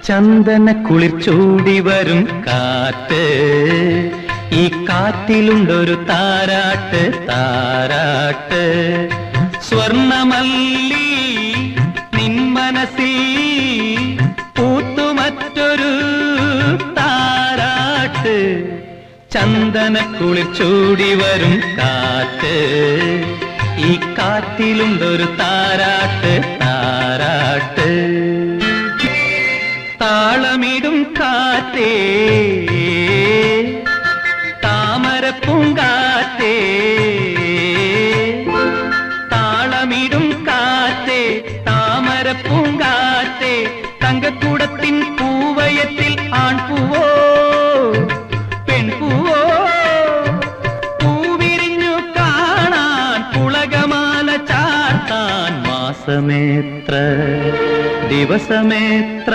ചന്ദന കുളിർ ചൂടി വരും കാറ്റ്, ഈ കാറ്റിലുണ്ടൊരു താരാട്ട് താരാട്ട്. സ്വർണമല്ലി നിൻ മനസ്സിൽ പൂത്തു മറ്റൊരു താരാട്ട്. ചന്ദന കുളിർ ചൂടി വരും കാറ്റ്, ഈ കാറ്റിലുണ്ടൊരു താരാട്ട് താരാട്ട്. താളമിടും കാറ്റേ താമരപ്പൂങ്കാറ്റേ, താളമിടും കാറ്റേ താമരപ്പൂങ്കാറ്റേ. തങ്കക്കൂടത്തിൻ പൂവയത്തിൽ ആൺപൂവോ പെൺപൂവോ, പൂവിരിഞ്ഞു കാണാൻ പുളകമാല ചാർത്താൻ മാസമേത്ര ദിവസമേത്ര.